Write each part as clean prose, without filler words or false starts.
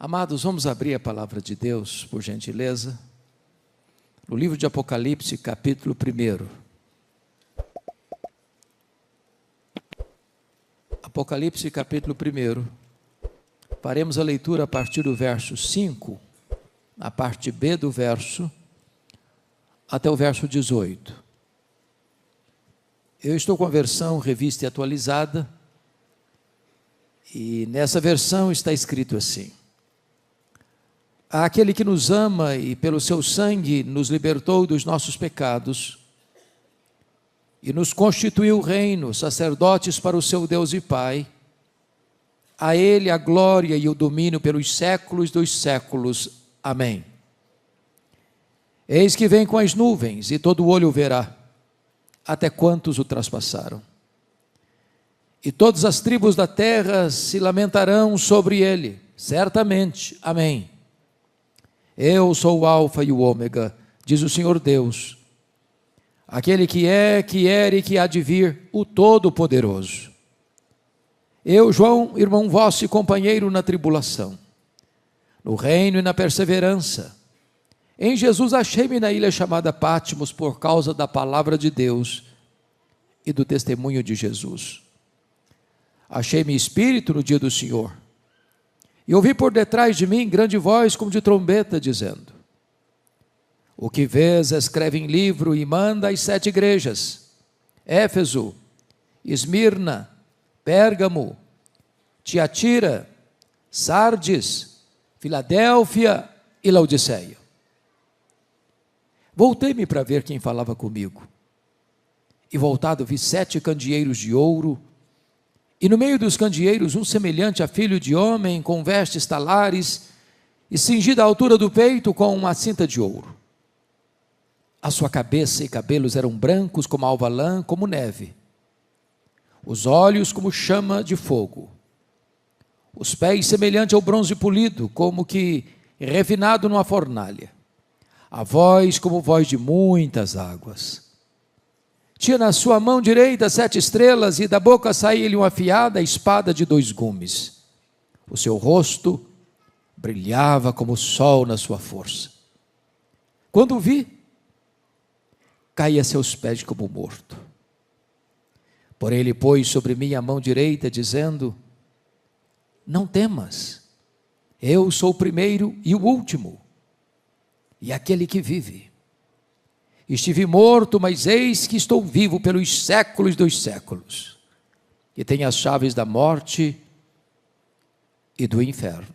Amados, vamos abrir a palavra de Deus, por gentileza, no livro de Apocalipse, capítulo 1. Apocalipse, capítulo 1. Faremos a leitura a partir do verso 5, na parte B do verso, até o verso 18. Eu estou com a versão revista e atualizada, e nessa versão está escrito assim: Aquele que nos ama e pelo seu sangue nos libertou dos nossos pecados e nos constituiu reino, sacerdotes para o seu Deus e Pai, a Ele a glória e o domínio pelos séculos dos séculos. Amém. Eis que vem com as nuvens e todo olho o verá, até quantos o traspassaram. E todas as tribos da terra se lamentarão sobre ele, certamente. Amém. Eu sou o Alfa e o Ômega, diz o Senhor Deus, aquele que é, que era e que há de vir, o Todo-Poderoso. Eu, João, irmão vosso e companheiro na tribulação, no reino e na perseverança, em Jesus achei-me na ilha chamada Patmos por causa da palavra de Deus e do testemunho de Jesus. Achei-me espírito no dia do Senhor, e ouvi por detrás de mim grande voz como de trombeta, dizendo: O que vês, escreve em livro e manda às 7 igrejas: Éfeso, Esmirna, Pérgamo, Tiatira, Sardes, Filadélfia e Laodiceia. Voltei-me para ver quem falava comigo, e voltado vi 7 candeeiros de ouro, e no meio dos candeeiros um semelhante a filho de homem, com vestes talares, e cingido à altura do peito com uma cinta de ouro. A sua cabeça e cabelos eram brancos como alva lã, como neve, os olhos como chama de fogo, os pés semelhante ao bronze polido, como que refinado numa fornalha, a voz como voz de muitas águas. Tinha na sua mão direita 7 estrelas, e da boca saía-lhe uma afiada espada de 2 gumes. O seu rosto brilhava como o sol na sua força. Quando o vi, caí a seus pés como morto. Porém ele pôs sobre mim a mão direita, dizendo: Não temas, eu sou o primeiro e o último, e aquele que vive. Estive morto, mas eis que estou vivo pelos séculos dos séculos, e tenho as chaves da morte e do inferno.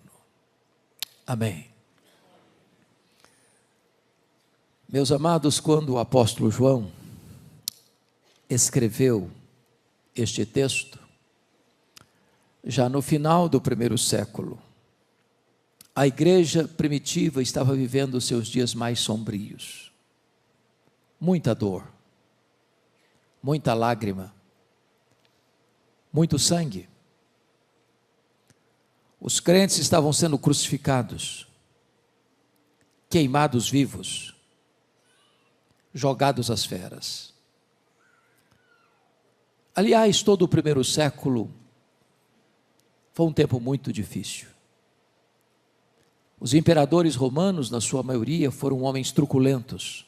Amém. Meus amados, quando o apóstolo João escreveu este texto, já no final do 1º século, a igreja primitiva estava vivendo os seus dias mais sombrios. Muita dor, muita lágrima, muito sangue. Os crentes estavam sendo crucificados, queimados vivos, jogados às feras. Aliás, todo o 1º século foi um tempo muito difícil. Os imperadores romanos, na sua maioria, foram homens truculentos.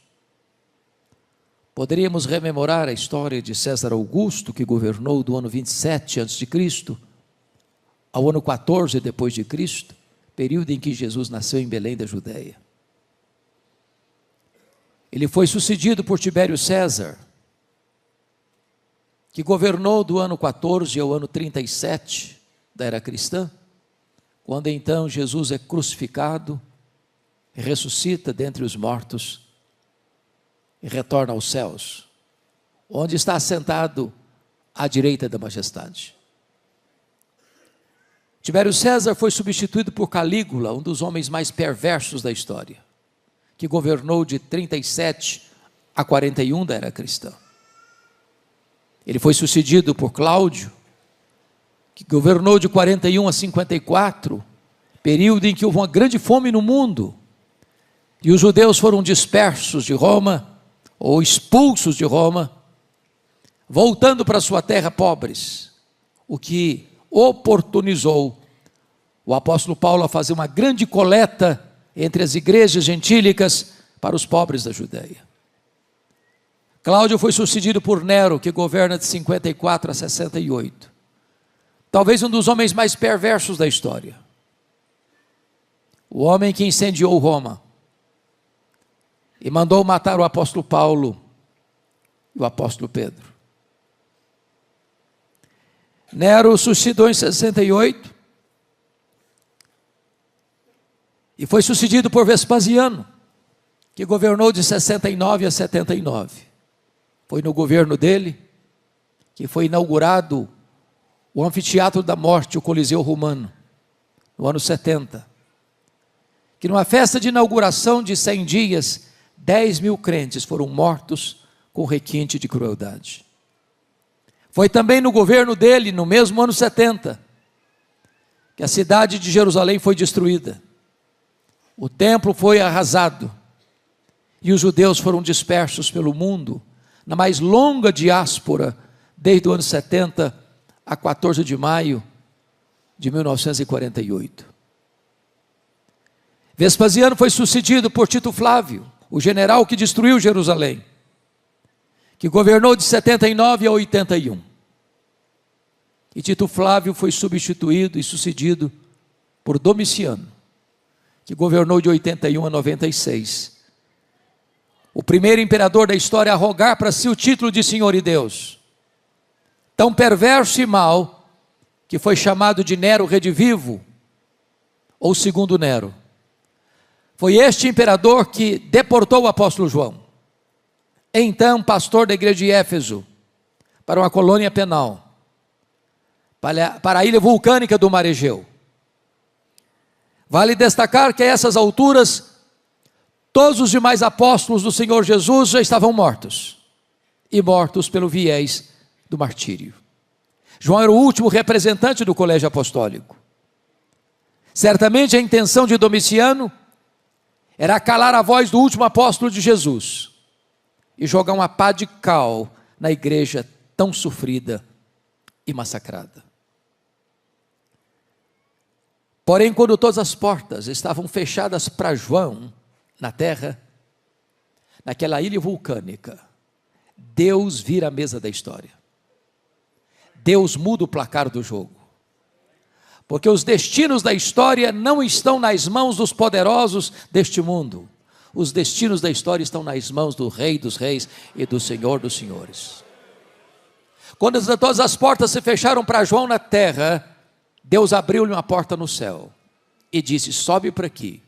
Poderíamos rememorar a história de César Augusto, que governou do ano 27 a.C. ao ano 14 depois de Cristo, período em que Jesus nasceu em Belém da Judéia. Ele foi sucedido por Tibério César, que governou do ano 14 ao ano 37 da era cristã, quando então Jesus é crucificado, ressuscita dentre os mortos e retorna aos céus, onde está assentado à direita da majestade. Tibério César foi substituído por Calígula, um dos homens mais perversos da história, que governou de 37 a 41 da era cristã. Ele foi sucedido por Cláudio, que governou de 41 a 54, período em que houve uma grande fome no mundo, e os judeus foram dispersos de Roma, ou expulsos de Roma, voltando para sua terra pobres, o que oportunizou o apóstolo Paulo a fazer uma grande coleta entre as igrejas gentílicas para os pobres da Judéia. Cláudio foi sucedido por Nero, que governa de 54 a 68. Talvez um dos homens mais perversos da história. O homem que incendiou Roma e mandou matar o apóstolo Paulo e o apóstolo Pedro. Nero suicidou em 68 e foi sucedido por Vespasiano, que governou de 69 a 79. Foi no governo dele que foi inaugurado o Anfiteatro da Morte, o Coliseu Romano, no ano 70. Que numa festa de inauguração de 100 dias, 10 mil crentes foram mortos com requinte de crueldade. Foi também no governo dele, no mesmo ano 70, que a cidade de Jerusalém foi destruída. O templo foi arrasado e os judeus foram dispersos pelo mundo, na mais longa diáspora, desde o ano 70 a 14 de maio de 1948. Vespasiano foi sucedido por Tito Flávio, o general que destruiu Jerusalém, que governou de 79 a 81. E Tito Flávio foi substituído e sucedido por Domiciano, que governou de 81 a 96. O primeiro imperador da história a rogar para si o título de Senhor e Deus. Tão perverso e mau, que foi chamado de Nero Redivivo, ou segundo Nero. Foi este imperador que deportou o apóstolo João, então pastor da igreja de Éfeso, para uma colônia penal, para a ilha vulcânica do Mar Egeu. Vale destacar que a essas alturas, todos os demais apóstolos do Senhor Jesus já estavam mortos, e mortos pelo viés do martírio. João era o último representante do colégio apostólico. Certamente a intenção de Domiciano era calar a voz do último apóstolo de Jesus e jogar uma pá de cal na igreja tão sofrida e massacrada. Porém, quando todas as portas estavam fechadas para João na terra, naquela ilha vulcânica, Deus vira a mesa da história. Deus muda o placar do jogo. Porque os destinos da história não estão nas mãos dos poderosos deste mundo. Os destinos da história estão nas mãos do Rei dos Reis e do Senhor dos Senhores. Quando todas as portas se fecharam para João na terra, Deus abriu-lhe uma porta no céu e disse: sobe para aqui.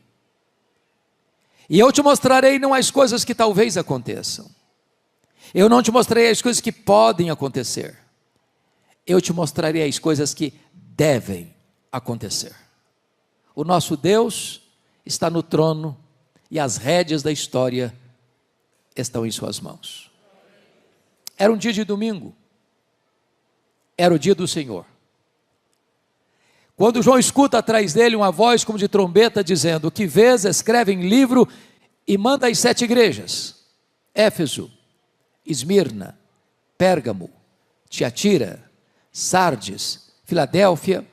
E eu te mostrarei não as coisas que talvez aconteçam. Eu não te mostrarei as coisas que podem acontecer. Eu te mostrarei as coisas que devem acontecer. O nosso Deus está no trono e as rédeas da história estão em suas mãos. Era um dia de domingo. Era o dia do Senhor. Quando João escuta atrás dele uma voz como de trombeta dizendo: o que vês, escreve em livro e manda às 7 igrejas: Éfeso, Esmirna, Pérgamo, Tiatira, Sardes, Filadélfia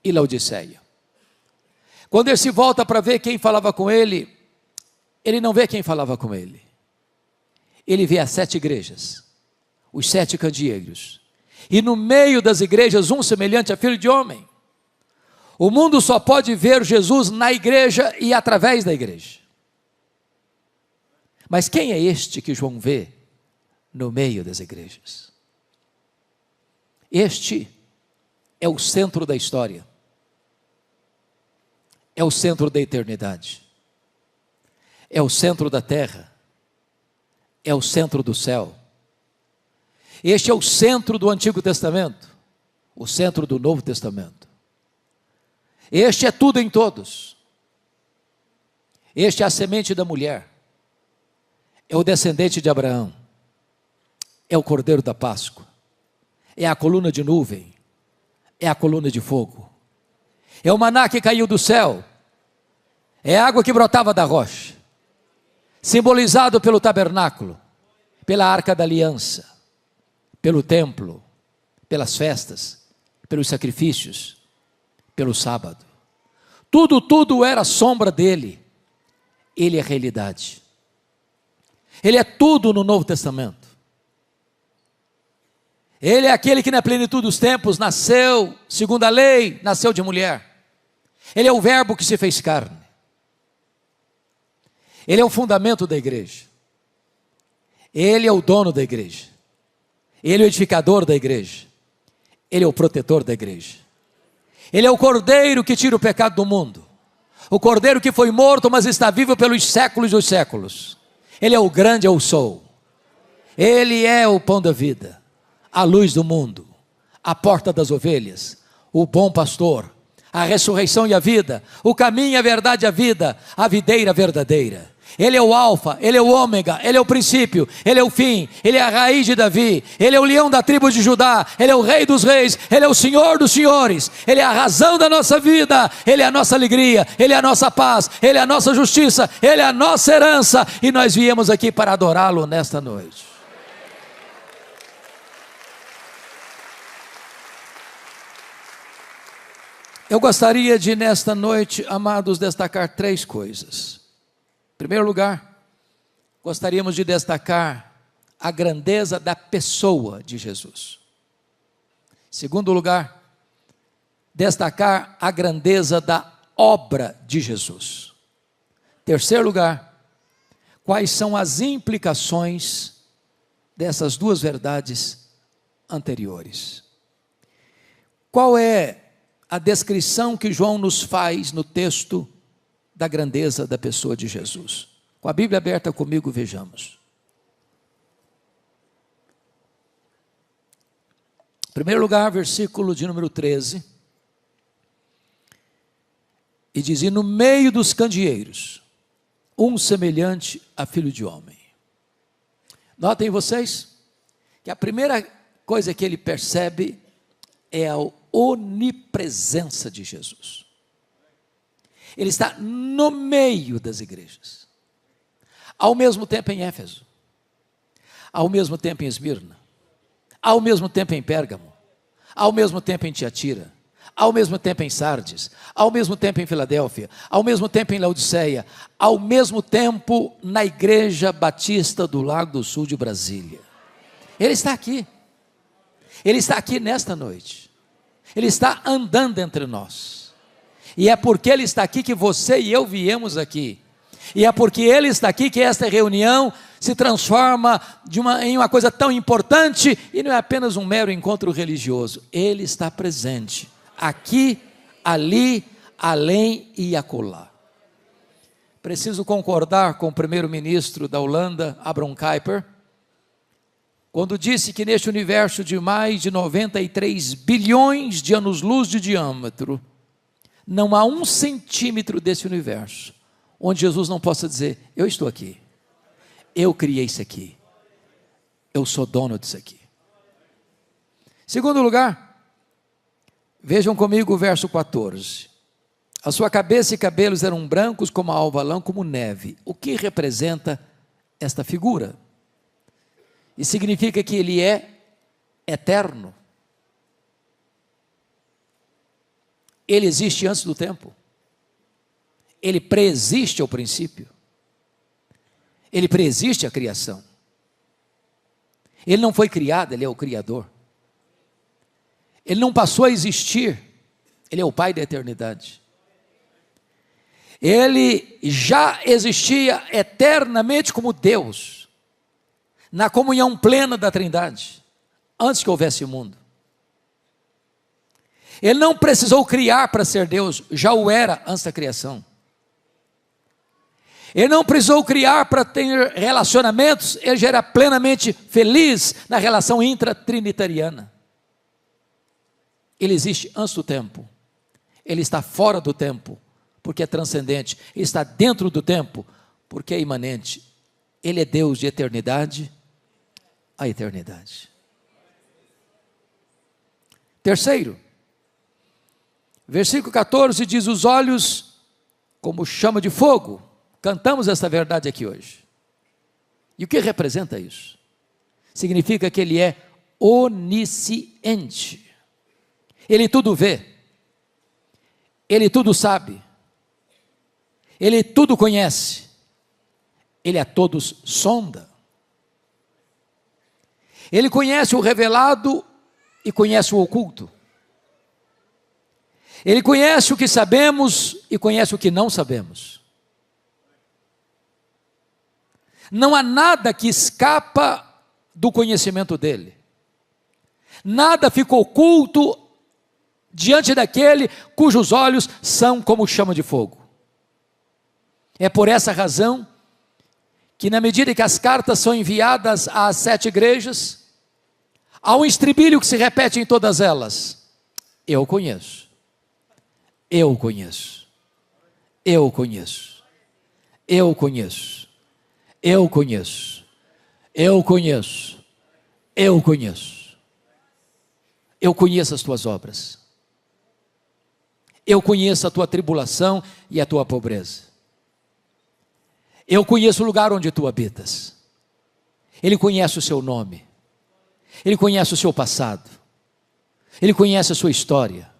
e Laodiceia. Quando ele se volta para ver quem falava com ele, ele não vê quem falava com ele. Ele vê as 7 igrejas, os 7 candeeiros, e no meio das igrejas um semelhante a filho de homem. O mundo só pode ver Jesus na igreja e através da igreja. Mas quem é este que João vê no meio das igrejas? Este é o centro da história. É o centro da eternidade. É o centro da terra. É o centro do céu. Este é o centro do Antigo Testamento, o centro do Novo Testamento. Este é tudo em todos. Este é a semente da mulher. É o descendente de Abraão. É o Cordeiro da Páscoa. É a coluna de nuvem. É a coluna de fogo. É o maná que caiu do céu. É a água que brotava da rocha. Simbolizado pelo tabernáculo, pela arca da aliança, pelo templo, pelas festas, pelos sacrifícios, pelo sábado. tudo era sombra dele. Ele é realidade. Ele é tudo no Novo Testamento. Ele é aquele que na plenitude dos tempos nasceu, segundo a lei, nasceu de mulher. Ele é o verbo que se fez carne. Ele é o fundamento da igreja. Ele é o dono da igreja. Ele é o edificador da igreja. Ele é o protetor da igreja. Ele é o cordeiro que tira o pecado do mundo. O cordeiro que foi morto, mas está vivo pelos séculos dos séculos. Ele é o grande eu sou. Ele é o pão da vida, a luz do mundo, a porta das ovelhas, o bom pastor, a ressurreição e a vida, o caminho, a verdade e a vida, a videira verdadeira. Ele é o alfa, ele é o ômega, ele é o princípio, ele é o fim, ele é a raiz de Davi, ele é o leão da tribo de Judá, ele é o rei dos reis, ele é o senhor dos senhores, ele é a razão da nossa vida, ele é a nossa alegria, ele é a nossa paz, ele é a nossa justiça, ele é a nossa herança, e nós viemos aqui para adorá-lo nesta noite. Eu gostaria de nesta noite, amados, destacar 3 coisas. Em primeiro lugar, gostaríamos de destacar a grandeza da pessoa de Jesus. Em segundo lugar, destacar a grandeza da obra de Jesus. Em terceiro lugar, quais são as implicações dessas 2 verdades anteriores. Qual é a descrição que João nos faz no texto da grandeza da pessoa de Jesus? Com a Bíblia aberta comigo, vejamos. Em primeiro lugar, versículo de número 13. E diz: e no meio dos candeeiros, um semelhante a filho de homem. Notem vocês, que a primeira coisa que ele percebe é a onipresença de Jesus. Ele está no meio das igrejas, ao mesmo tempo em Éfeso, ao mesmo tempo em Esmirna, ao mesmo tempo em Pérgamo, ao mesmo tempo em Tiatira, ao mesmo tempo em Sardes, ao mesmo tempo em Filadélfia, ao mesmo tempo em Laodiceia, ao mesmo tempo na Igreja Batista do Lago do Sul de Brasília. Ele está aqui nesta noite, ele está andando entre nós. E é porque Ele está aqui que você e eu viemos aqui. E é porque Ele está aqui que esta reunião se transforma em uma coisa tão importante, e não é apenas um mero encontro religioso. Ele está presente, aqui, ali, além e acolá. Preciso concordar com o primeiro-ministro da Holanda, Abraham Kuyper, quando disse que neste universo de mais de 93 bilhões de anos-luz de diâmetro, não há 1 centímetro desse universo onde Jesus não possa dizer: eu estou aqui, eu criei isso aqui, eu sou dono disso aqui. Segundo lugar, vejam comigo o verso 14. A sua cabeça e cabelos eram brancos como a alva lã, como neve. O que representa esta figura? E significa que Ele é eterno. Ele existe antes do tempo. Ele preexiste ao princípio. Ele preexiste à criação. Ele não foi criado, Ele é o Criador. Ele não passou a existir, Ele é o Pai da eternidade. Ele já existia eternamente como Deus, na comunhão plena da Trindade, antes que houvesse o mundo. Ele não precisou criar para ser Deus, já o era antes da criação. Ele não precisou criar para ter relacionamentos, ele já era plenamente feliz na relação intratrinitariana. Ele existe antes do tempo, ele está fora do tempo, porque é transcendente, ele está dentro do tempo, porque é imanente. Ele é Deus de eternidade a eternidade. Terceiro, versículo 14 diz: os olhos como chama de fogo. Cantamos essa verdade aqui hoje. E o que representa isso? Significa que Ele é onisciente. Ele tudo vê, Ele tudo sabe, Ele tudo conhece, Ele a todos sonda. Ele conhece o revelado e conhece o oculto. Ele conhece o que sabemos e conhece o que não sabemos. Não há nada que escapa do conhecimento dele. Nada fica oculto diante daquele cujos olhos são como chama de fogo. É por essa razão que, na medida que as cartas são enviadas às 7 igrejas, há um estribilho que se repete em todas elas: eu conheço, eu conheço, eu conheço, eu conheço, eu conheço, eu conheço, eu conheço, eu conheço as tuas obras, eu conheço a tua tribulação e a tua pobreza. Eu conheço o lugar onde tu habitas. Ele conhece o seu nome. Ele conhece o seu passado. Ele conhece a sua história.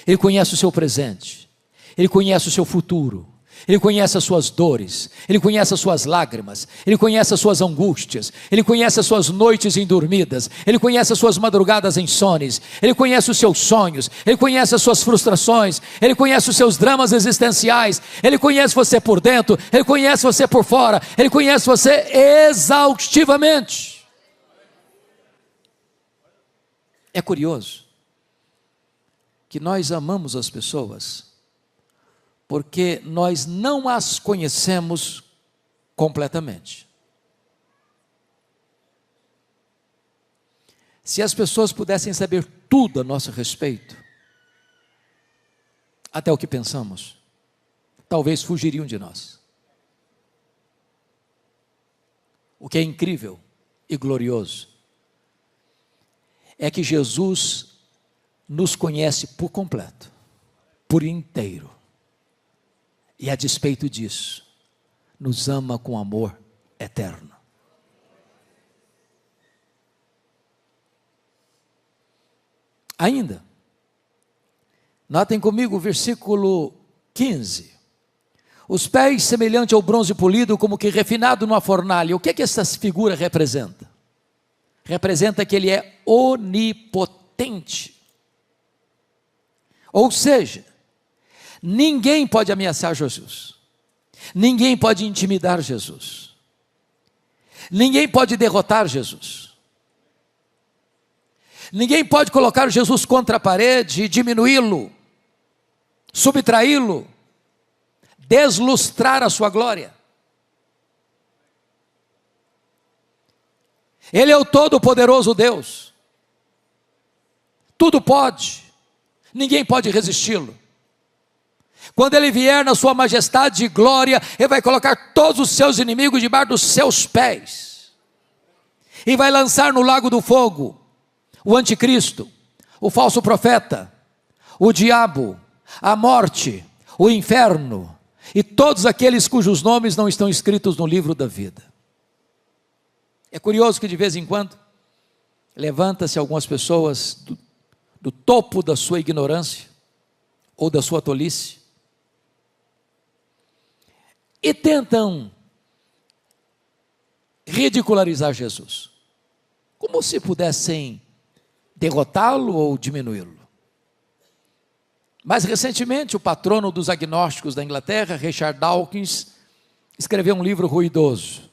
Ele conhece o seu presente. Ele conhece o seu futuro. Ele conhece as suas dores. Ele conhece as suas lágrimas. Ele conhece as suas angústias. Ele conhece as suas noites indormidas. Ele conhece as suas madrugadas insones. Ele conhece os seus sonhos. Ele conhece as suas frustrações. Ele conhece os seus dramas existenciais. Ele conhece você por dentro. Ele conhece você por fora. Ele conhece você exaustivamente. É curioso que nós amamos as pessoas porque nós não as conhecemos completamente. Se as pessoas pudessem saber tudo a nosso respeito, até o que pensamos, talvez fugiriam de nós. O que é incrível e glorioso é que Jesus nos conhece por completo, por inteiro. E a despeito disso, nos ama com amor eterno. Ainda, notem comigo o versículo 15. Os pés semelhante ao bronze polido, como que refinado numa fornalha. O que é que essa figura representa? Representa que ele é onipotente. Ou seja, ninguém pode ameaçar Jesus. Ninguém pode intimidar Jesus. Ninguém pode derrotar Jesus. Ninguém pode colocar Jesus contra a parede, diminuí-lo, subtraí-lo, deslustrar a sua glória. Ele é o todo-poderoso Deus. Tudo pode. Ninguém pode resisti-lo. Quando ele vier na sua majestade e glória, ele vai colocar todos os seus inimigos debaixo dos seus pés. E vai lançar no lago do fogo o anticristo, o falso profeta, o diabo, a morte, o inferno e todos aqueles cujos nomes não estão escritos no livro da vida. É curioso que de vez em quando levanta-se algumas pessoas do topo da sua ignorância ou da sua tolice e tentam ridicularizar Jesus, como se pudessem derrotá-lo ou diminuí-lo. Mais recentemente, o patrono dos agnósticos da Inglaterra, Richard Dawkins, escreveu um livro ruidoso,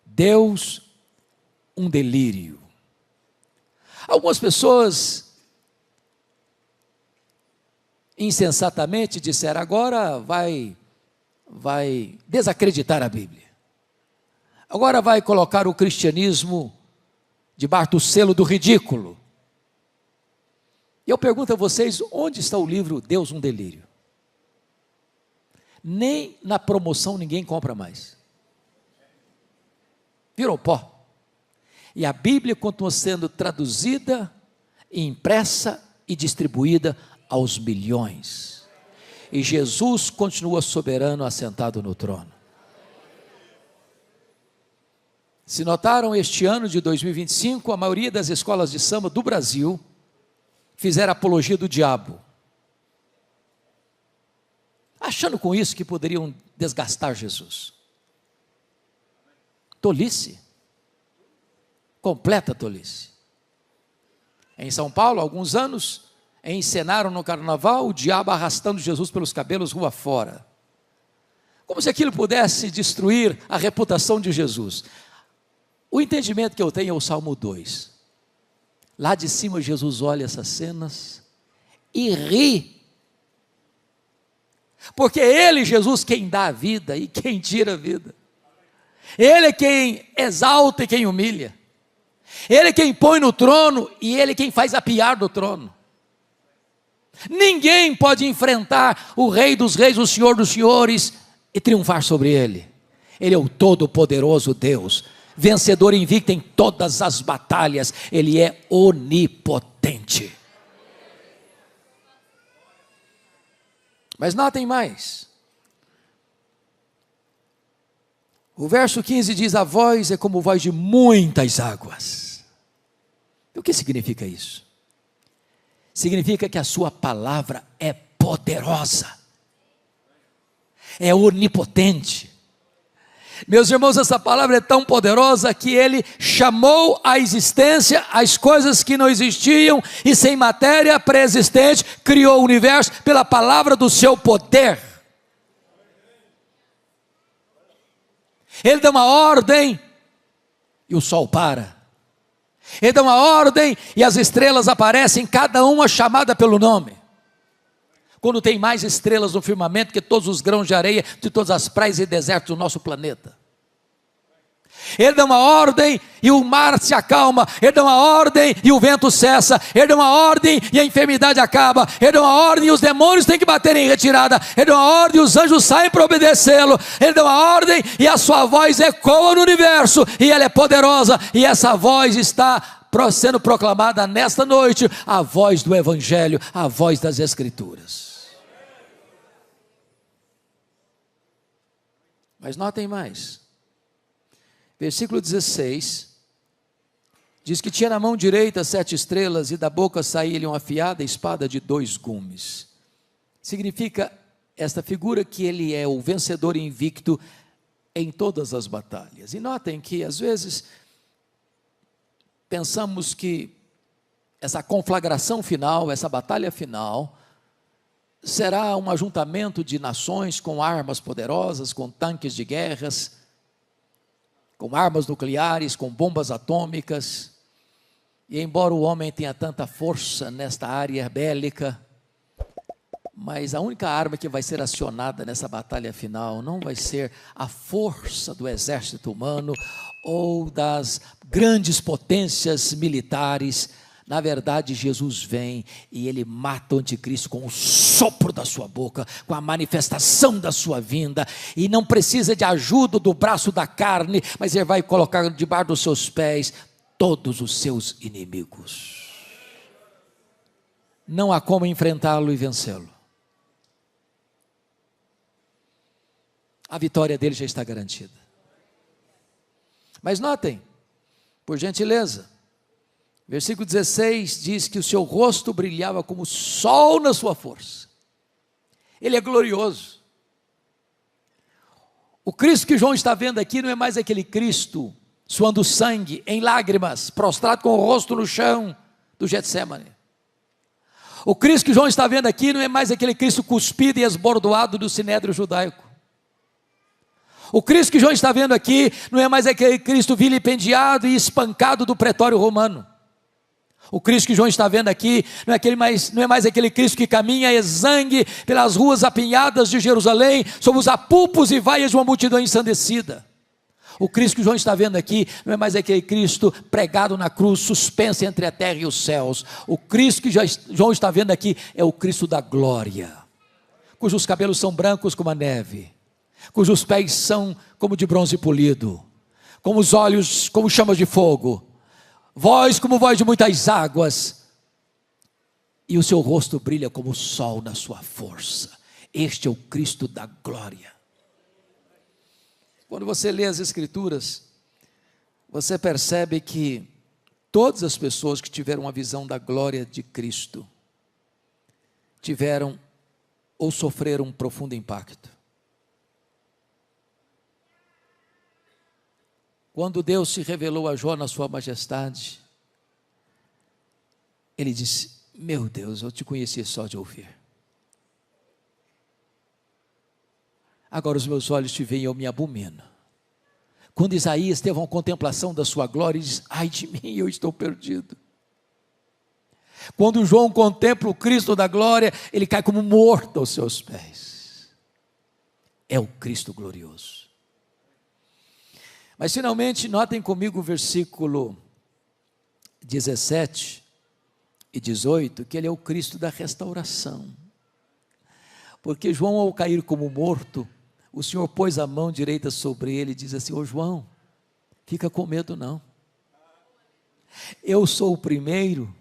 Deus, um delírio. Algumas pessoas insensatamente disseram: agora vai desacreditar a Bíblia, agora vai colocar o cristianismo debaixo do selo do ridículo. E eu pergunto a vocês, onde está o livro Deus, um delírio? Nem na promoção ninguém compra mais. Virou pó. E a Bíblia continua sendo traduzida, impressa e distribuída aos milhões. E Jesus continua soberano, assentado no trono. Se notaram, este ano de 2025, a maioria das escolas de samba do Brasil fizeram apologia do diabo. achando com isso que poderiam desgastar Jesus. Tolice, completa tolice. Em São Paulo, há alguns anos, encenaram no carnaval o diabo arrastando Jesus pelos cabelos rua fora, como se aquilo pudesse destruir a reputação de Jesus. O entendimento que eu tenho é o Salmo 2, lá de cima Jesus olha essas cenas e ri, porque é Ele, Jesus, quem dá a vida e quem tira a vida. Ele é quem exalta e quem humilha. Ele é quem põe no trono e Ele é quem faz apiar do trono. Ninguém pode enfrentar o Rei dos Reis, o Senhor dos Senhores e triunfar sobre Ele. Ele é o todo-poderoso Deus, vencedor invicto em todas as batalhas. Ele é onipotente. Mas notem mais, o verso 15 diz: a voz é como voz de muitas águas. O que significa isso? Significa que a sua palavra é poderosa, é onipotente. Meus irmãos, essa palavra é tão poderosa que Ele chamou à existência as coisas que não existiam, e sem matéria pré-existente, criou o universo pela palavra do seu poder. Ele dá uma ordem e o sol para. Ele dá uma ordem e as estrelas aparecem, cada uma chamada pelo nome. Quando tem mais estrelas no firmamento que todos os grãos de areia de todas as praias e desertos do nosso planeta. Ele dá uma ordem e o mar se acalma. Ele dá uma ordem e o vento cessa. Ele dá uma ordem e a enfermidade acaba. Ele dá uma ordem e os demônios têm que bater em retirada. Ele dá uma ordem e os anjos saem para obedecê-lo. Ele dá uma ordem e a sua voz ecoa no universo. E ela é poderosa. E essa voz está sendo proclamada nesta noite. A voz do Evangelho, a voz das Escrituras. Mas notem mais. Versículo 16, diz que tinha na mão direita 7 estrelas, e da boca saía-lhe uma afiada espada de 2 gumes. Significa esta figura que ele é o vencedor invicto em todas as batalhas. E notem que às vezes pensamos que essa conflagração final, essa batalha final, será um ajuntamento de nações com armas poderosas, com tanques de guerras, com armas nucleares, com bombas atômicas. E embora o homem tenha tanta força nesta área bélica, mas a única arma que vai ser acionada nessa batalha final não vai ser a força do exército humano ou das grandes potências militares. Na verdade, Jesus vem e Ele mata o anticristo com o sopro da sua boca, com a manifestação da sua vinda, e não precisa de ajuda do braço da carne, mas Ele vai colocar debaixo dos seus pés todos os seus inimigos. Não há como enfrentá-lo e vencê-lo. A vitória dele já está garantida. Mas notem, por gentileza, versículo 16 diz que o seu rosto brilhava como o sol na sua força. Ele é glorioso. O Cristo que João está vendo aqui não é mais aquele Cristo suando sangue, em lágrimas, prostrado com o rosto no chão do Getsêmani. O Cristo que João está vendo aqui não é mais aquele Cristo cuspido e esbordoado do sinédrio judaico. O Cristo que João está vendo aqui não é mais aquele Cristo vilipendiado e espancado do pretório romano. O Cristo que João está vendo aqui não é mais aquele Cristo que caminha exangue pelas ruas apinhadas de Jerusalém, sob os apupos e vaias de uma multidão ensandecida. O Cristo que João está vendo aqui não é mais aquele Cristo pregado na cruz, suspenso entre a terra e os céus. O Cristo que João está vendo aqui é o Cristo da glória, cujos cabelos são brancos como a neve, cujos pés são como de bronze polido, como os olhos como chamas de fogo, voz como voz de muitas águas, e o seu rosto brilha como o sol na sua força. Este é o Cristo da glória. Quando você lê as Escrituras, você percebe que todas as pessoas que tiveram uma visão da glória de Cristo tiveram ou sofreram um profundo impacto. Quando Deus se revelou a Jó na sua majestade, ele disse: meu Deus, eu te conheci só de ouvir. Agora os meus olhos te veem e eu me abomino. Quando Isaías teve uma contemplação da sua glória, ele diz: ai de mim, eu estou perdido. Quando João contempla o Cristo da glória, ele cai como morto aos seus pés. É o Cristo glorioso. Mas finalmente, notem comigo o versículo 17 e 18, que ele é o Cristo da restauração. Porque João, ao cair como morto, o Senhor pôs a mão direita sobre ele e diz assim: ô João, fica com medo não. Eu sou o primeiro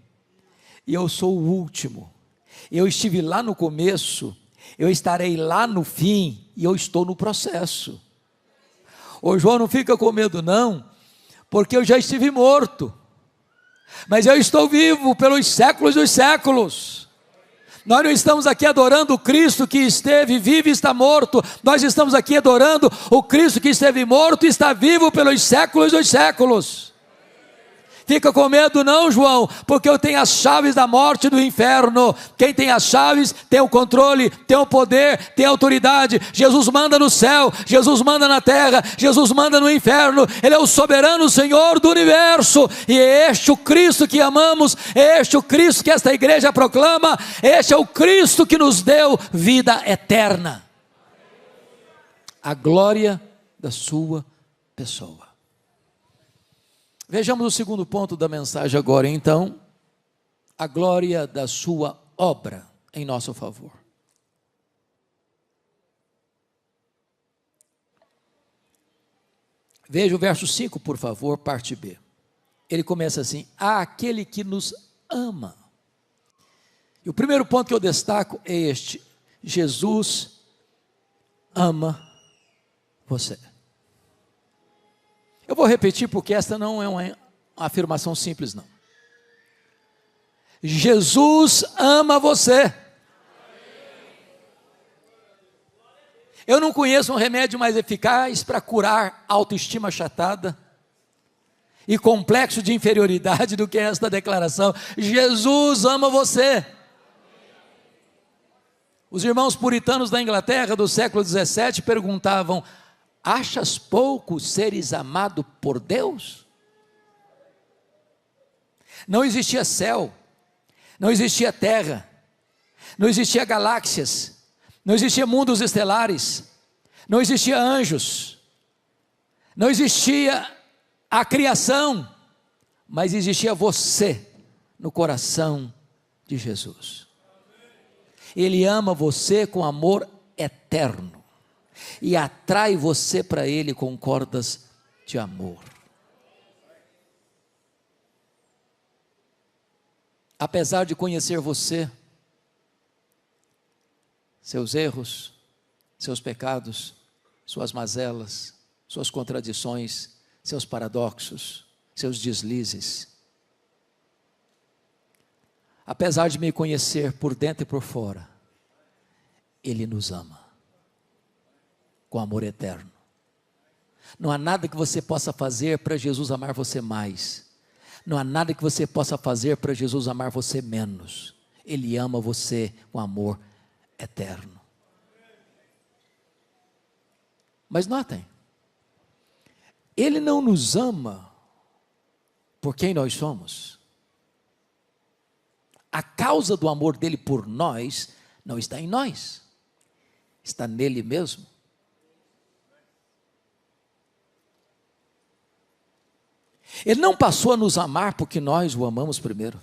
e eu sou o último. Eu estive lá no começo, eu estarei lá no fim e eu estou no processo. Ô João, não fica com medo não, porque eu já estive morto, mas eu estou vivo pelos séculos dos séculos. Nós não estamos aqui adorando o Cristo que esteve vivo e está morto, nós estamos aqui adorando o Cristo que esteve morto e está vivo pelos séculos dos séculos. Fica com medo não, João, porque eu tenho as chaves da morte e do inferno. Quem tem as chaves tem o controle, tem o poder, tem a autoridade. Jesus manda no céu, Jesus manda na terra, Jesus manda no inferno. Ele é o soberano Senhor do universo, e é este o Cristo que amamos, é este o Cristo que esta igreja proclama, este é o Cristo que nos deu vida eterna. A glória da sua pessoa. Vejamos o segundo ponto da mensagem agora, então, a glória da sua obra em nosso favor. Veja o verso 5, por favor, parte B. Ele começa assim: há aquele que nos ama. E o primeiro ponto que eu destaco é este: Jesus ama você. Eu vou repetir porque esta não é uma afirmação simples não. Jesus ama você. Eu não conheço um remédio mais eficaz para curar autoestima achatada e complexo de inferioridade do que esta declaração: Jesus ama você. Os irmãos puritanos da Inglaterra do século 17 perguntavam: achas pouco seres amado por Deus? Não existia céu, não existia terra, não existia galáxias, não existia mundos estelares, não existia anjos, não existia a criação, mas existia você no coração de Jesus. Ele ama você com amor eterno e atrai você para Ele com cordas de amor. Apesar de conhecer você, seus erros, seus pecados, suas mazelas, suas contradições, seus paradoxos, seus deslizes, apesar de me conhecer por dentro e por fora, Ele nos ama com amor eterno. Não há nada que você possa fazer para Jesus amar você mais. Não há nada que você possa fazer para Jesus amar você menos. Ele ama você com amor eterno. Mas notem, Ele não nos ama por quem nós somos. A causa do amor dele por nós não está em nós, está nele mesmo. Ele não passou a nos amar porque nós o amamos primeiro.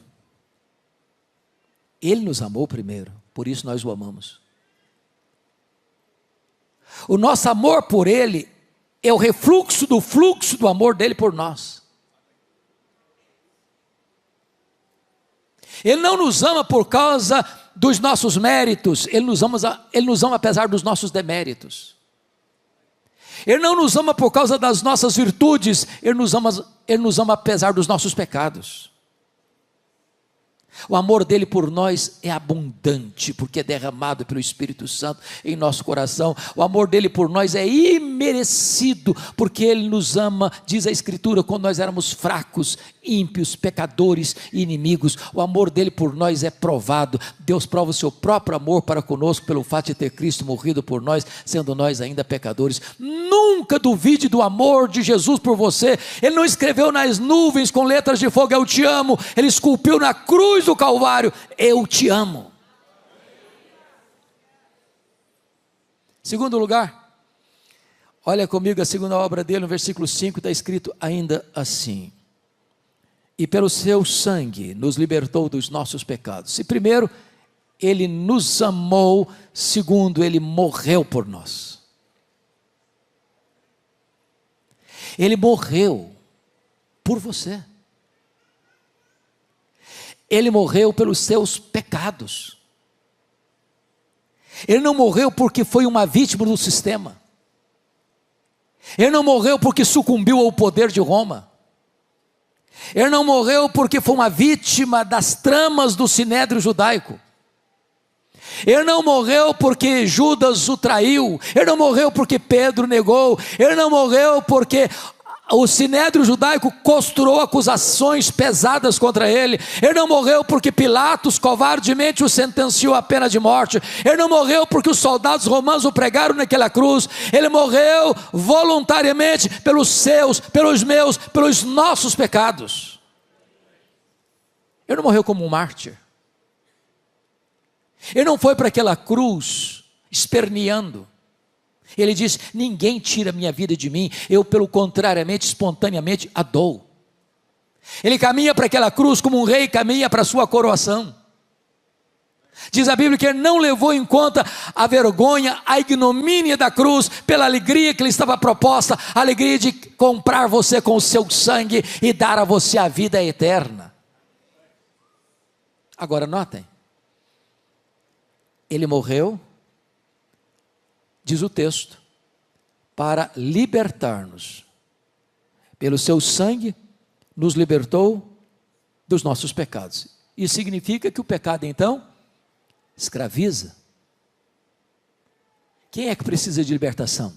Ele nos amou primeiro, por isso nós o amamos. O nosso amor por Ele é o refluxo do fluxo do amor dele por nós. Ele não nos ama por causa dos nossos méritos, Ele nos ama apesar dos nossos deméritos. Ele não nos ama por causa das nossas virtudes, Ele nos ama apesar dos nossos pecados. O amor dele por nós é abundante, porque é derramado pelo Espírito Santo em nosso coração. O amor dele por nós é imerecido, porque ele nos ama, diz a Escritura, quando nós éramos fracos, ímpios, pecadores e inimigos. O amor dele por nós é provado. Deus prova o seu próprio amor para conosco pelo fato de ter Cristo morrido por nós, sendo nós ainda pecadores. Nunca duvide do amor de Jesus por você. Ele não escreveu nas nuvens com letras de fogo, eu te amo. Ele esculpiu na cruz do Calvário, eu te amo. Segundo lugar, olha comigo a segunda obra dele, no versículo 5, está escrito ainda assim: e pelo seu sangue nos libertou dos nossos pecados. E primeiro, ele nos amou, segundo, ele morreu por nós. Ele morreu por você. Ele morreu pelos seus pecados. Ele não morreu porque foi uma vítima do sistema. Ele não morreu porque sucumbiu ao poder de Roma. Ele não morreu porque foi uma vítima das tramas do sinédrio judaico. Ele não morreu porque Judas o traiu. Ele não morreu porque Pedro negou. Ele não morreu porque o sinédrio judaico costurou acusações pesadas contra ele. Ele não morreu porque Pilatos covardemente o sentenciou à pena de morte. Ele não morreu porque os soldados romanos o pregaram naquela cruz. Ele morreu voluntariamente pelos seus, pelos meus, pelos nossos pecados. Ele não morreu como um mártir. Ele não foi para aquela cruz esperneando. Ele diz: ninguém tira minha vida de mim, eu pelo contrariamente, espontaneamente a dou. Ele caminha para aquela cruz como um rei caminha para a sua coroação. Diz a Bíblia que ele não levou em conta a vergonha, a ignomínia da cruz, pela alegria que lhe estava proposta, a alegria de comprar você com o seu sangue e dar a você a vida eterna. Agora notem, ele morreu, diz o texto, para libertar-nos. Pelo seu sangue, nos libertou dos nossos pecados. Isso significa que o pecado, então, escraviza. Quem é que precisa de libertação?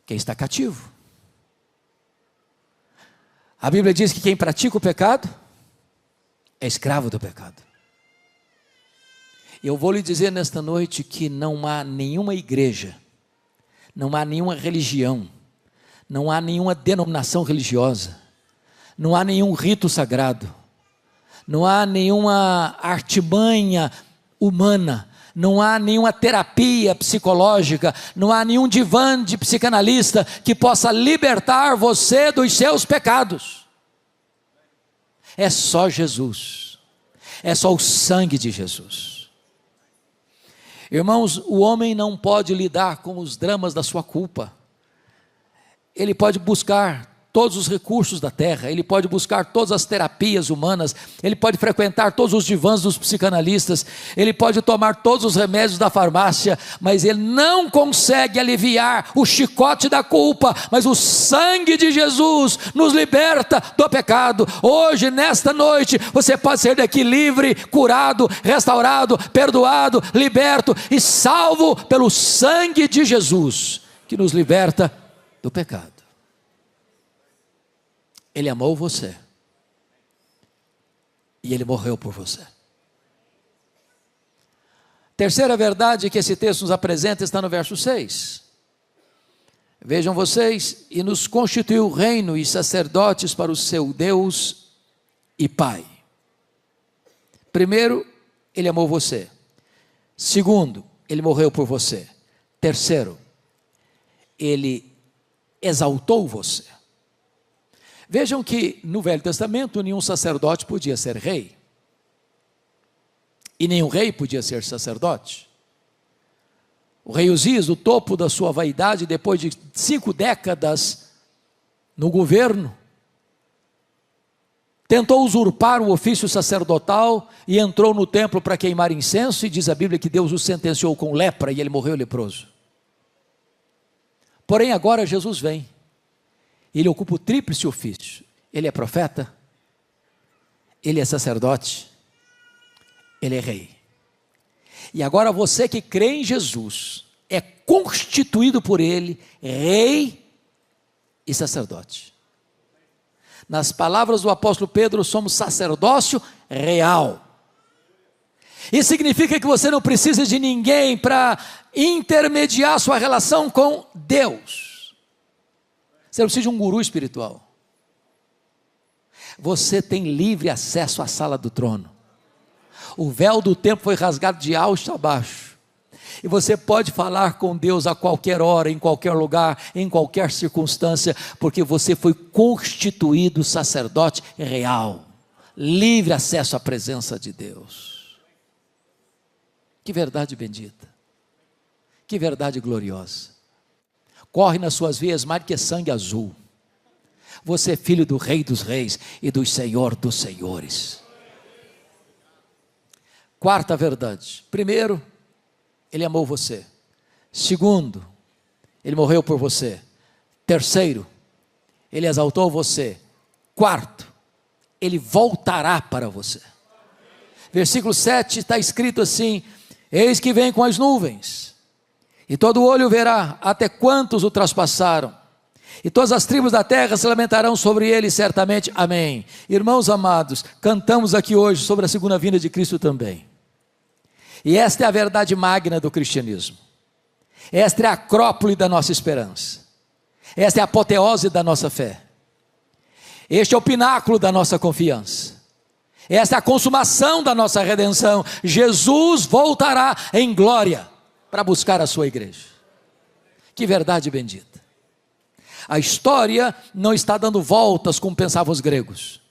Quem está cativo. A Bíblia diz que quem pratica o pecado é escravo do pecado. Eu vou lhe dizer nesta noite que não há nenhuma igreja, não há nenhuma religião, não há nenhuma denominação religiosa, não há nenhum rito sagrado, não há nenhuma artimanha humana, não há nenhuma terapia psicológica, não há nenhum divã de psicanalista que possa libertar você dos seus pecados. É só Jesus, é só o sangue de Jesus. Irmãos, o homem não pode lidar com os dramas da sua culpa. Ele pode buscar todos os recursos da terra, ele pode buscar todas as terapias humanas, ele pode frequentar todos os divãs dos psicanalistas, ele pode tomar todos os remédios da farmácia, mas ele não consegue aliviar o chicote da culpa. Mas o sangue de Jesus nos liberta do pecado. Hoje, nesta noite, você pode sair daqui livre, curado, restaurado, perdoado, liberto e salvo pelo sangue de Jesus, que nos liberta do pecado. Ele amou você. E Ele morreu por você. Terceira verdade que esse texto nos apresenta está no verso 6. Vejam vocês: e nos constituiu reino e sacerdotes para o seu Deus e Pai. Primeiro, Ele amou você. Segundo, Ele morreu por você. Terceiro, Ele exaltou você. Vejam que no Velho Testamento nenhum sacerdote podia ser rei, e nenhum rei podia ser sacerdote. O rei Uzias, no topo da sua vaidade, depois de 5 décadas no governo, tentou usurpar o ofício sacerdotal e entrou no templo para queimar incenso, e diz a Bíblia que Deus o sentenciou com lepra e ele morreu leproso. Porém agora Jesus vem. Ele ocupa o tríplice ofício. Ele é profeta, Ele é sacerdote, ele é rei. E agora você que crê em Jesus, é constituído por ele, rei e sacerdote. Nas palavras do apóstolo Pedro, somos sacerdócio real. Isso significa que você não precisa de ninguém para intermediar sua relação com Deus. Você não precisa de um guru espiritual. Você tem livre acesso à sala do trono. O véu do templo foi rasgado de alto a baixo. E você pode falar com Deus a qualquer hora, em qualquer lugar, em qualquer circunstância, porque você foi constituído sacerdote real. Livre acesso à presença de Deus. Que verdade bendita. Que verdade gloriosa. Corre nas suas veias mais do que sangue azul. Você é filho do Rei dos Reis e do Senhor dos Senhores. Quarta verdade. Primeiro, ele amou você. Segundo, ele morreu por você. Terceiro, ele exaltou você. Quarto, ele voltará para você. Versículo 7 está escrito assim: eis que vem com as nuvens, e todo olho verá até quantos o traspassaram, e todas as tribos da terra se lamentarão sobre ele certamente. Amém. Irmãos amados, cantamos aqui hoje sobre a segunda vinda de Cristo também. E esta é a verdade magna do cristianismo. Esta é a acrópole da nossa esperança. Esta é a apoteose da nossa fé. Este é o pináculo da nossa confiança. Esta é a consumação da nossa redenção. Jesus voltará em glória para buscar a sua igreja. Que verdade bendita. A história não está dando voltas como pensavam os gregos.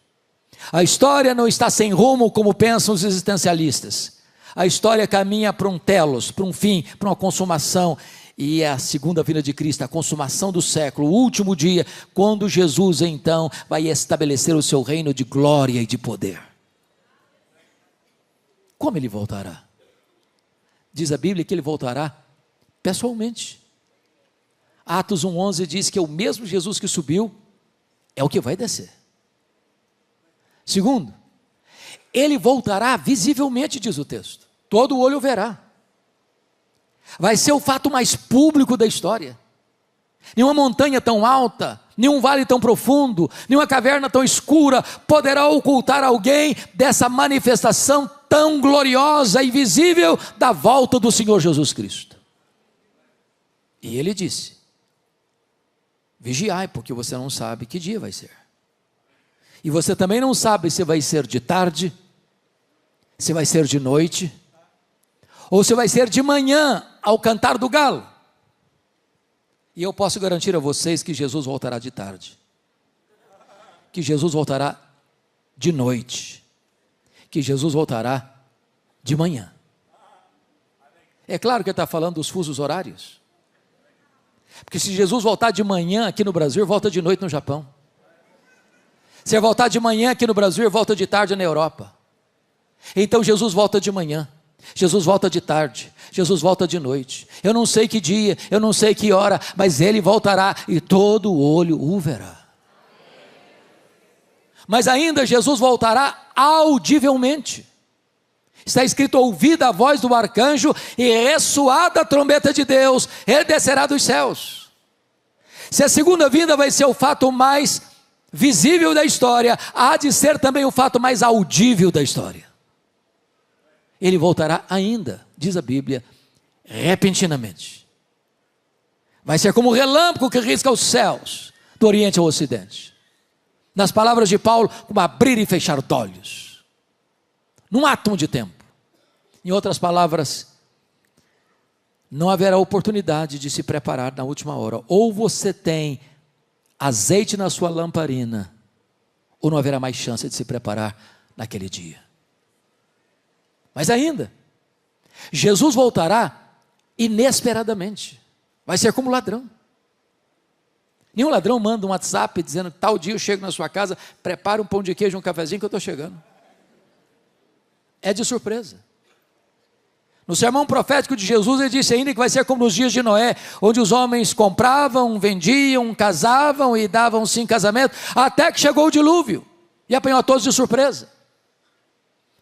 A história não está sem rumo como pensam os existencialistas. A história caminha para um telos, para um fim, para uma consumação. E é a segunda vinda de Cristo, a consumação do século, o último dia, quando Jesus então vai estabelecer o seu reino de glória e de poder. Como ele voltará? Diz a Bíblia que ele voltará pessoalmente. Atos 1:11 diz que é o mesmo Jesus que subiu, é o que vai descer. Segundo, ele voltará visivelmente, diz o texto. Todo olho verá. Vai ser o fato mais público da história. Nenhuma montanha tão alta, nenhum vale tão profundo, nenhuma caverna tão escura poderá ocultar alguém dessa manifestação tão gloriosa e visível da volta do Senhor Jesus Cristo. E ele disse: vigiai, porque você não sabe que dia vai ser. E você também não sabe se vai ser de tarde, se vai ser de noite, ou se vai ser de manhã ao cantar do galo. E eu posso garantir a vocês que Jesus voltará de tarde, que Jesus voltará de noite, que Jesus voltará de manhã. É claro que ele está falando dos fusos horários, porque se Jesus voltar de manhã aqui no Brasil, volta de noite no Japão. Se ele voltar de manhã aqui no Brasil, volta de tarde na Europa. Então Jesus volta de manhã, Jesus volta de tarde, Jesus volta de noite. Eu não sei que dia, eu não sei que hora, mas ele voltará e todo olho o verá. Mas ainda Jesus voltará audivelmente. Está escrito: ouvida a voz do arcanjo e ressoada a trombeta de Deus, ele descerá dos céus. Se a segunda vinda vai ser o fato mais visível da história, há de ser também o fato mais audível da história. Ele voltará ainda, diz a Bíblia, repentinamente. Vai ser como um relâmpago que risca os céus, do oriente ao ocidente. Nas palavras de Paulo, como abrir e fechar de olhos, num átomo de tempo. Em outras palavras, não haverá oportunidade de se preparar na última hora. Ou você tem azeite na sua lamparina, ou não haverá mais chance de se preparar naquele dia. Mas ainda, Jesus voltará inesperadamente. Vai ser como ladrão. Nenhum ladrão manda um WhatsApp dizendo: tal dia eu chego na sua casa, prepara um pão de queijo e um cafezinho que eu estou chegando. É de surpresa. No sermão profético de Jesus, ele disse ainda que vai ser como nos dias de Noé, onde os homens compravam, vendiam, casavam e davam-se em casamento, até que chegou o dilúvio e apanhou a todos de surpresa.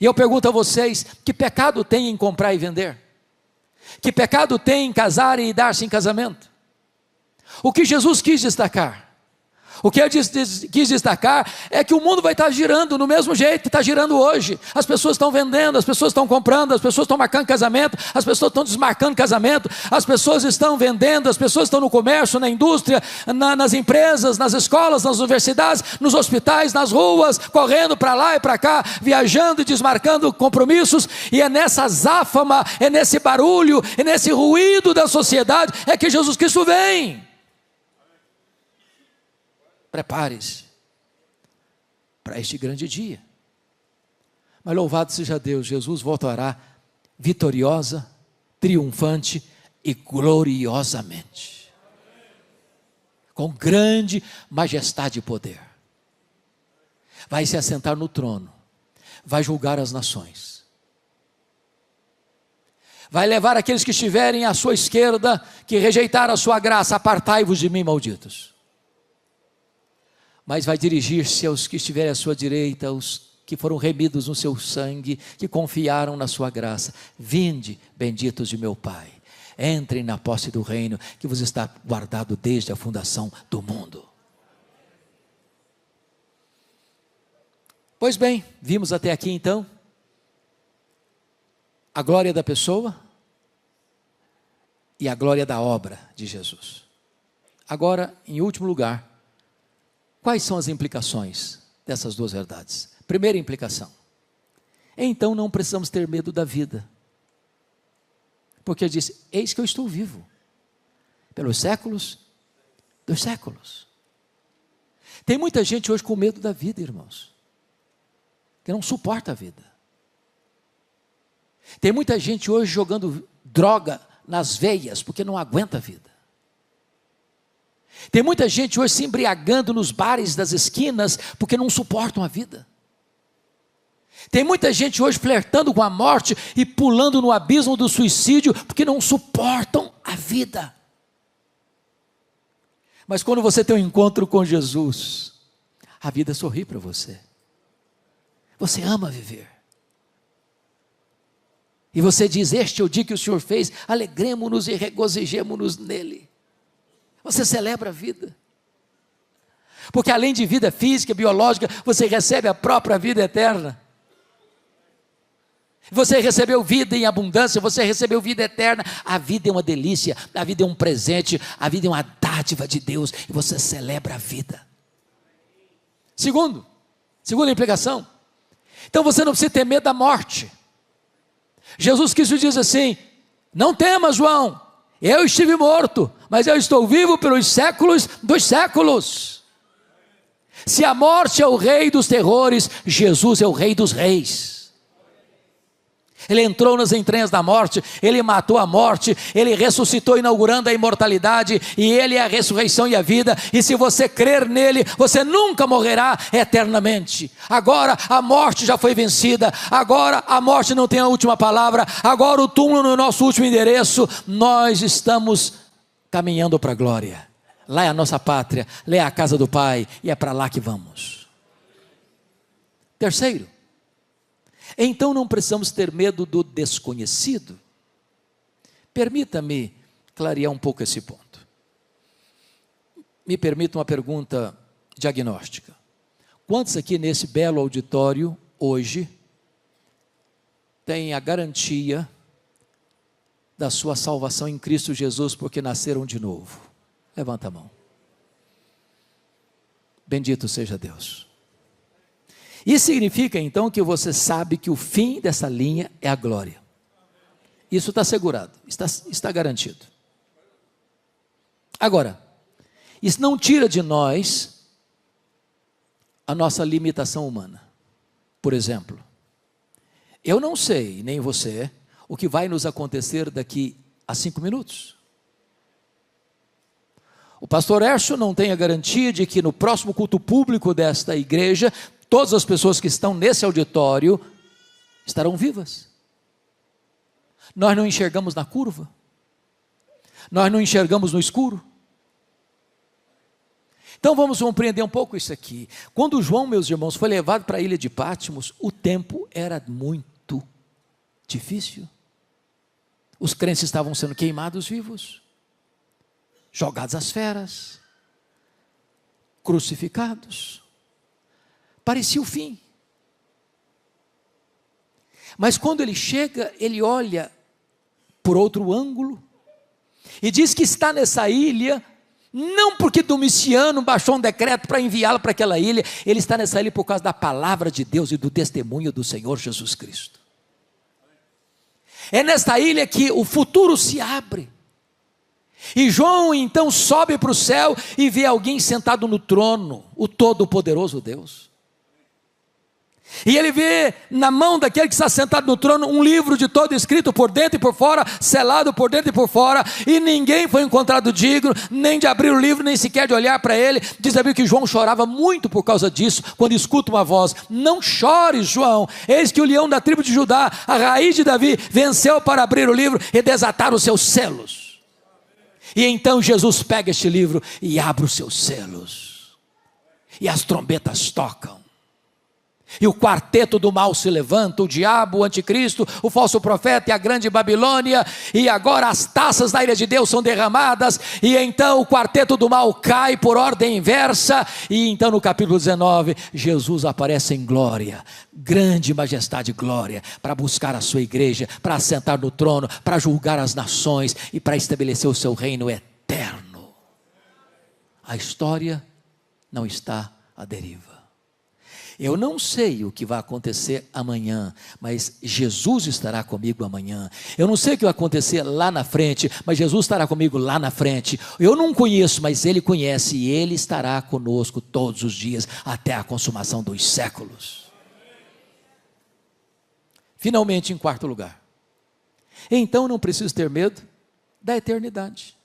E eu pergunto a vocês, que pecado tem em comprar e vender? Que pecado tem em casar e dar-se em casamento? O que Jesus quis destacar? O que ele quis destacar é que o mundo vai estar girando no mesmo jeito que está girando hoje. As pessoas estão vendendo, as pessoas estão comprando, as pessoas estão marcando casamento, as pessoas estão desmarcando casamento, as pessoas estão vendendo, as pessoas estão no comércio, na indústria, nas empresas, nas escolas, nas universidades, nos hospitais, nas ruas, correndo para lá e para cá, viajando e desmarcando compromissos. E é nessa azáfama, é nesse barulho, é nesse ruído da sociedade é que Jesus Cristo vem. Prepare-se para este grande dia. Mas louvado seja Deus, Jesus voltará vitoriosa, triunfante e gloriosamente, com grande majestade e poder. Vai se assentar no trono, vai julgar as nações, vai levar aqueles que estiverem à sua esquerda, que rejeitaram a sua graça, apartai-vos de mim, malditos. Mas vai dirigir-se aos que estiverem à sua direita, aos que foram remidos no seu sangue, que confiaram na sua graça. Vinde, benditos de meu Pai, entrem na posse do reino que vos está guardado desde a fundação do mundo. Pois bem, vimos até aqui então a glória da pessoa e a glória da obra de Jesus. Agora, em último lugar, quais são as implicações dessas duas verdades? Primeira implicação: então não precisamos ter medo da vida, porque ele disse: eis que eu estou vivo, pelos séculos dos séculos. Tem muita gente hoje com medo da vida, irmãos, que não suporta a vida. Tem muita gente hoje jogando droga nas veias, porque não aguenta a vida. Tem muita gente hoje se embriagando nos bares das esquinas, porque não suportam a vida. Tem muita gente hoje flertando com a morte e pulando no abismo do suicídio, porque não suportam a vida. Mas quando você tem um encontro com Jesus, a vida sorri para você. Você ama viver. E você diz: este é o dia que o Senhor fez, alegremo-nos e regozijemo-nos nele. Você celebra a vida, porque além de vida física, biológica, você recebe a própria vida eterna. Você recebeu vida em abundância, você recebeu vida eterna. A vida é uma delícia, a vida é um presente, a vida é uma dádiva de Deus, e você celebra a vida. Segunda implicação: então você não precisa ter medo da morte. Jesus Cristo diz assim: não temas, João, eu estive morto, mas eu estou vivo pelos séculos dos séculos. Se a morte é o rei dos terrores, Jesus é o rei dos reis. Ele entrou nas entranhas da morte, ele matou a morte, ele ressuscitou, inaugurando a imortalidade, e ele é a ressurreição e a vida. E se você crer nele, você nunca morrerá eternamente. Agora a morte já foi vencida, agora a morte não tem a última palavra, agora o túmulo no nosso último endereço. Nós estamos caminhando para a glória. Lá é a nossa pátria, lá é a casa do Pai, e é para lá que vamos. Terceiro: então não precisamos ter medo do desconhecido. Permita-me clarear um pouco esse ponto. Me permita uma pergunta diagnóstica. Quantos aqui nesse belo auditório hoje têm a garantia da sua salvação em Cristo Jesus porque nasceram de novo? Levanta a mão. Bendito seja Deus. Isso significa então que você sabe que o fim dessa linha é a glória. Isso está assegurado, está garantido. Agora, isso não tira de nós a nossa limitação humana. Por exemplo, eu não sei, nem você, o que vai nos acontecer daqui a 5 minutos. O pastor Hércio não tem a garantia de que no próximo culto público desta igreja, todas as pessoas que estão nesse auditório estarão vivas. Nós não enxergamos na curva, nós não enxergamos no escuro. Então vamos compreender um pouco isso aqui. Quando João, meus irmãos, foi levado para a ilha de Patmos, o tempo era muito difícil. Os crentes estavam sendo queimados vivos, jogados às feras, crucificados. Parecia o fim. Mas quando ele chega, ele olha por outro ângulo e diz que está nessa ilha, não porque Domiciano baixou um decreto para enviá-lo para aquela ilha, ele está nessa ilha por causa da palavra de Deus e do testemunho do Senhor Jesus Cristo. É nesta ilha que o futuro se abre. E João então sobe para o céu e vê alguém sentado no trono, o Todo-Poderoso Deus. E ele vê na mão daquele que está sentado no trono um livro de todo escrito por dentro e por fora, selado por dentro e por fora, e ninguém foi encontrado digno, nem de abrir o livro, nem sequer de olhar para ele. Diz a Bíblia que João chorava muito por causa disso, quando escuta uma voz: não chores, João, eis que o leão da tribo de Judá, a raiz de Davi, venceu para abrir o livro e desatar os seus selos. E então Jesus pega este livro e abre os seus selos, e as trombetas tocam. E o quarteto do mal se levanta, o diabo, o anticristo, o falso profeta e a grande Babilônia, e agora as taças da ira de Deus são derramadas, e então o quarteto do mal cai por ordem inversa, e então no capítulo 19, Jesus aparece em glória, grande majestade e glória, para buscar a sua igreja, para assentar no trono, para julgar as nações, e para estabelecer o seu reino eterno. A história não está à deriva. Eu não sei o que vai acontecer amanhã, mas Jesus estará comigo amanhã. Eu não sei o que vai acontecer lá na frente, mas Jesus estará comigo lá na frente. Eu não conheço, mas Ele conhece, e Ele estará conosco todos os dias, até a consumação dos séculos. Finalmente, em quarto lugar, então não preciso ter medo da eternidade.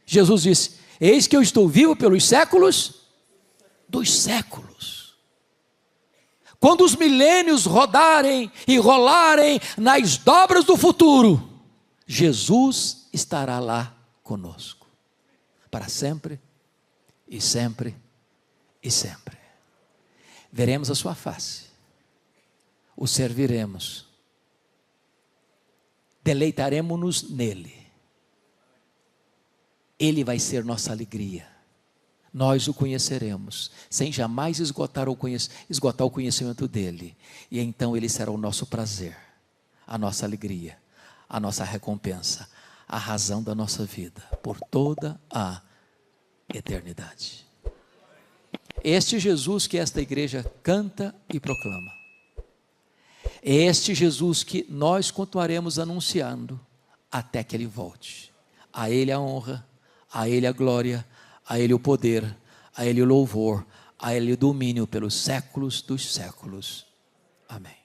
Jesus disse: eis que eu estou vivo pelos séculos dos séculos. Quando os milênios rodarem e rolarem nas dobras do futuro, Jesus estará lá conosco, para sempre e sempre e sempre. Veremos a sua face, o serviremos, deleitaremos-nos nele. Ele vai ser nossa alegria. Nós o conheceremos, sem jamais esgotar o conhecimento dele. E então ele será o nosso prazer, a nossa alegria, a nossa recompensa, a razão da nossa vida, por toda a eternidade. Este Jesus que esta igreja canta e proclama. É este Jesus que nós continuaremos anunciando até que ele volte. A ele a honra, a ele a glória, a Ele o poder, a Ele o louvor, a Ele o domínio pelos séculos dos séculos. Amém.